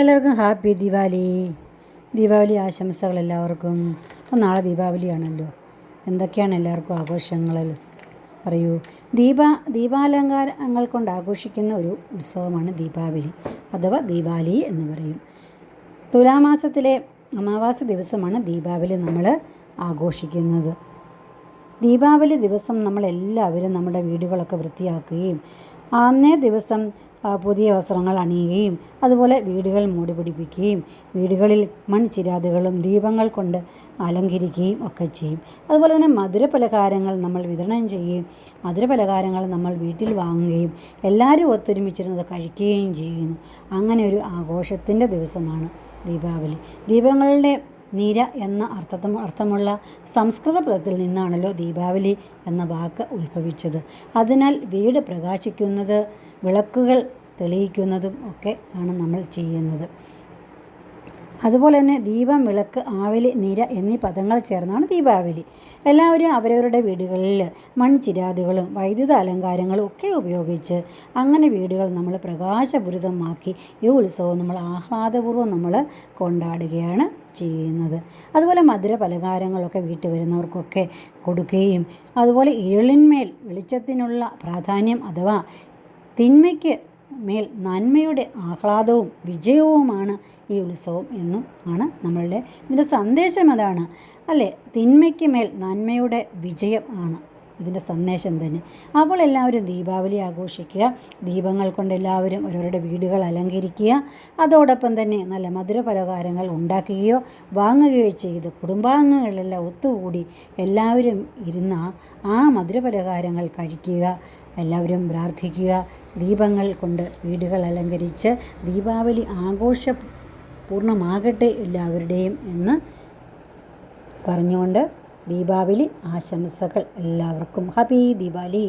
എല്ലാവർക്കും ഹാപ്പി ദീപാവലി ആശംസകൾ എല്ലാവർക്കും. അപ്പോൾ നാളെ ദീപാവലിയാണല്ലോ. എന്തൊക്കെയാണ് എല്ലാവർക്കും ആഘോഷങ്ങൾ പറയൂ. ദീപാലങ്കാരങ്ങൾ കൊണ്ട് ആഘോഷിക്കുന്ന ഒരു ഉത്സവമാണ് ദീപാവലി അഥവാ ദീപാവലി എന്ന് പറയും. തുലാമാസത്തിലെ അമാവാസ ദിവസമാണ് ദീപാവലി നമ്മൾ ആഘോഷിക്കുന്നത്. ദീപാവലി ദിവസം നമ്മളെല്ലാവരും നമ്മുടെ വീടുകളൊക്കെ വൃത്തിയാക്കുകയും അന്നേ ദിവസം പുതിയ വസ്ത്രങ്ങൾ അണിയുകയും അതുപോലെ വീടുകൾ മൂടി പിടിപ്പിക്കുകയും വീടുകളിൽ മൺചിരാതുകളും ദീപങ്ങൾ കൊണ്ട് അലങ്കരിക്കുകയും ഒക്കെ ചെയ്യും. അതുപോലെ തന്നെ മധുരപലഹാരങ്ങൾ നമ്മൾ വിതരണം ചെയ്യുകയും മധുരപലഹാരങ്ങൾ നമ്മൾ വീട്ടിൽ വാങ്ങുകയും എല്ലാവരും ഒത്തൊരുമിച്ചിരുന്നത് കഴിക്കുകയും ചെയ്യുന്നു. അങ്ങനെ ഒരു ആഘോഷത്തിൻ്റെ ദിവസമാണ് ദീപാവലി. ദീപങ്ങളുടെ നിര എന്ന അർത്ഥമുള്ള സംസ്കൃത പദത്തിൽ നിന്നാണല്ലോ ദീപാവലി എന്ന വാക്ക് ഉത്ഭവിച്ചത്. അതിനാൽ വീട് പ്രകാശിക്കുന്നത്, വിളക്കുകൾ തെളിയിക്കുന്നതും ഒക്കെ ആണ് നമ്മൾ ചെയ്യുന്നത്. അതുപോലെ തന്നെ ദീപം, വിളക്ക്, ആവലി, നിര എന്നീ പദങ്ങൾ ചേർന്നാണ് ദീപാവലി. എല്ലാവരും അവരവരുടെ വീടുകളിൽ മൺചിരാതുകളും വൈദ്യുത അലങ്കാരങ്ങളും ഒക്കെ ഉപയോഗിച്ച് അങ്ങനെ വീടുകൾ നമ്മൾ പ്രകാശപൂരിതമാക്കി ഈ ഉത്സവം നമ്മൾ ആഹ്ലാദപൂർവ്വം നമ്മൾ കൊണ്ടാടുകയാണ് ചെയ്യുന്നത്. അതുപോലെ മധുര പലഹാരങ്ങളൊക്കെ വീട്ടിൽ വരുന്നവർക്കൊക്കെ കൊടുക്കുകയും അതുപോലെ ഇരുളിന്മേൽ വെളിച്ചത്തിനുള്ള പ്രാധാന്യം അഥവാ തിന്മയ്ക്ക് മേൽ നന്മയുടെ ആഹ്ലാദവും വിജയവുമാണ് ഈ ഉത്സവം എന്നും ആണ് നമ്മളുടെ ഇതിൻ്റെ സന്ദേശം. അതാണ് അല്ലേ, തിന്മയ്ക്ക് മേൽ നന്മയുടെ വിജയം ആണ് ഇതിൻ്റെ സന്ദേശം തന്നെ. അപ്പോൾ എല്ലാവരും ദീപാവലി ആഘോഷിക്കുക. ദീപങ്ങൾ കൊണ്ട് എല്ലാവരും അവരവരുടെ വീടുകൾ അലങ്കരിക്കുക. അതോടൊപ്പം തന്നെ നല്ല മധുര പലഹാരങ്ങൾ ഉണ്ടാക്കുകയോ വാങ്ങുകയോ ചെയ്ത് കുടുംബാംഗങ്ങളെല്ലാം ഒത്തുകൂടി എല്ലാവരും ഇരുന്ന് ആ മധുര പലഹാരങ്ങൾ കഴിക്കുക. എല്ലാവരും പ്രാർത്ഥിക്കുക. ദീപങ്ങൾ കൊണ്ട് വീടുകൾ അലങ്കരിച്ച് ദീപാവലി ആഘോഷപൂർണ്ണമാകട്ടെ എല്ലാവരുടെയും എന്ന് പറഞ്ഞുകൊണ്ട് ദീപാവലി ആശംസകൾ എല്ലാവർക്കും. ഹാപ്പി ദീപാവലി.